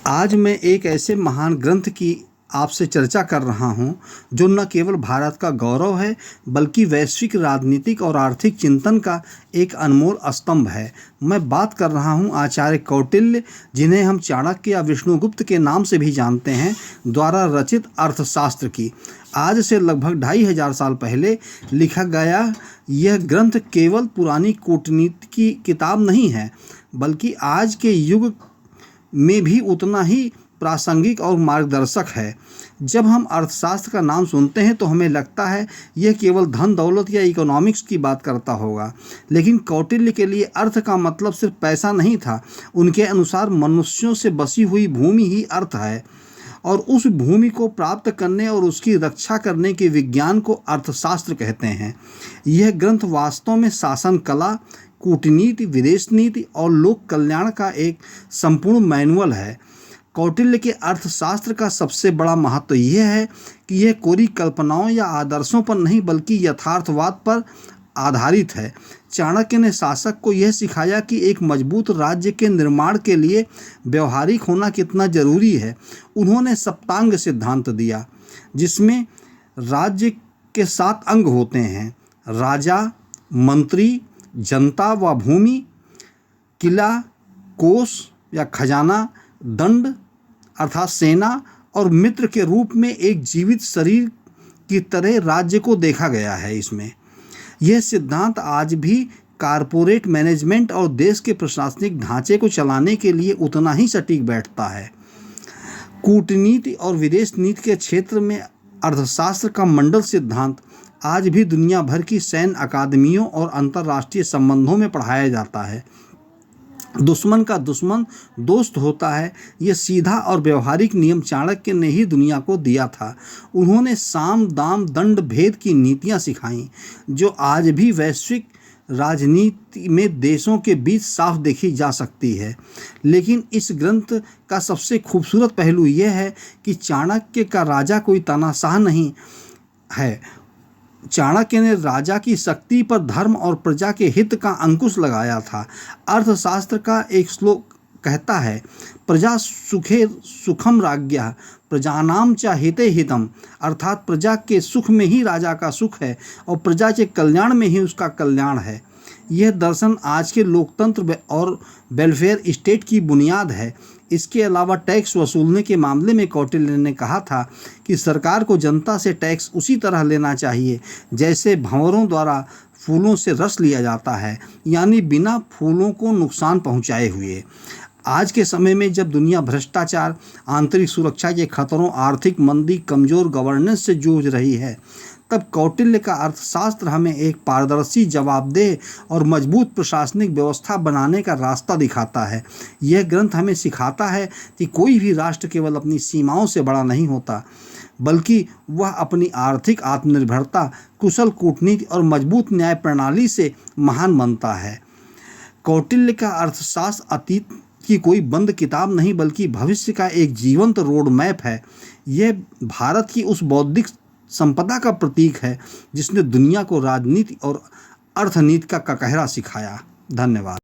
आज मैं एक ऐसे महान ग्रंथ की आपसे चर्चा कर रहा हूँ जो न केवल भारत का गौरव है बल्कि वैश्विक राजनीतिक और आर्थिक चिंतन का एक अनमोल स्तंभ है। मैं बात कर रहा हूँ आचार्य कौटिल्य, जिन्हें हम चाणक्य या विष्णुगुप्त के नाम से भी जानते हैं, द्वारा रचित अर्थशास्त्र की। आज से लगभग 2500 साल पहले लिखा गया यह ग्रंथ केवल पुरानी कूटनीति की किताब नहीं है, बल्कि आज के युग में भी उतना ही प्रासंगिक और मार्गदर्शक है। जब हम अर्थशास्त्र का नाम सुनते हैं तो हमें लगता है यह केवल धन दौलत या इकोनॉमिक्स की बात करता होगा, लेकिन कौटिल्य के लिए अर्थ का मतलब सिर्फ पैसा नहीं था। उनके अनुसार मनुष्यों से बसी हुई भूमि ही अर्थ है, और उस भूमि को प्राप्त करने और उसकी रक्षा करने के विज्ञान को अर्थशास्त्र कहते हैं। यह ग्रंथ वास्तव में शासन कला, कूटनीति, विदेश नीति और लोक कल्याण का एक संपूर्ण मैनुअल है। कौटिल्य के अर्थशास्त्र का सबसे बड़ा महत्व यह है कि यह कोरी कल्पनाओं या आदर्शों पर नहीं बल्कि यथार्थवाद पर आधारित है। चाणक्य ने शासक को यह सिखाया कि एक मजबूत राज्य के निर्माण के लिए व्यवहारिक होना कितना जरूरी है। उन्होंने सप्तांग सिद्धांत दिया, जिसमें राज्य के 7 अंग होते हैं: राजा, मंत्री, जनता व भूमि, किला, कोष या खजाना, दंड अर्थात सेना, और मित्र के रूप में एक जीवित शरीर की तरह राज्य को देखा गया है। इसमें यह सिद्धांत आज भी कारपोरेट मैनेजमेंट और देश के प्रशासनिक ढांचे को चलाने के लिए उतना ही सटीक बैठता है। कूटनीति और विदेश नीति के क्षेत्र में अर्थशास्त्र का मंडल सिद्धांत आज भी दुनिया भर की सैन्य अकादमियों और अंतर्राष्ट्रीय संबंधों में पढ़ाया जाता है। दुश्मन का दुश्मन दोस्त होता है, यह सीधा और व्यवहारिक नियम चाणक्य ने ही दुनिया को दिया था। उन्होंने साम दाम दंड भेद की नीतियां सिखाईं, जो आज भी वैश्विक राजनीति में देशों के बीच साफ देखी जा सकती है। लेकिन इस ग्रंथ का सबसे खूबसूरत पहलू यह है कि चाणक्य का राजा कोई तानाशाह नहीं है। चाणक्य ने राजा की शक्ति पर धर्म और प्रजा के हित का अंकुश लगाया था। अर्थशास्त्र का एक श्लोक कहता है, प्रजा सुखे सुखम राज्ञः प्रजानाम च हिते हितम, अर्थात प्रजा के सुख में ही राजा का सुख है और प्रजा के कल्याण में ही उसका कल्याण है। यह दर्शन आज के लोकतंत्र और वेलफेयर स्टेट की बुनियाद है। इसके अलावा टैक्स वसूलने के मामले में कौटिल्य ने कहा था कि सरकार को जनता से टैक्स उसी तरह लेना चाहिए जैसे भंवरों द्वारा फूलों से रस लिया जाता है, यानी बिना फूलों को नुकसान पहुंचाए हुए। आज के समय में जब दुनिया भ्रष्टाचार, आंतरिक सुरक्षा के खतरों, आर्थिक मंदी, कमजोर गवर्नेंस से जूझ रही है, तब कौटिल्य का अर्थशास्त्र हमें एक पारदर्शी, जवाबदेह और मजबूत प्रशासनिक व्यवस्था बनाने का रास्ता दिखाता है। यह ग्रंथ हमें सिखाता है कि कोई भी राष्ट्र केवल अपनी सीमाओं से बड़ा नहीं होता, बल्कि वह अपनी आर्थिक आत्मनिर्भरता, कुशल कूटनीति और मजबूत न्याय प्रणाली से महान बनता है। कौटिल्य का अर्थशास्त्र अतीत की कोई बंद किताब नहीं बल्कि भविष्य का एक जीवंत रोड मैप है। यह भारत की उस बौद्धिक संपदा का प्रतीक है जिसने दुनिया को राजनीति और अर्थनीति का ककहरा सिखाया। धन्यवाद।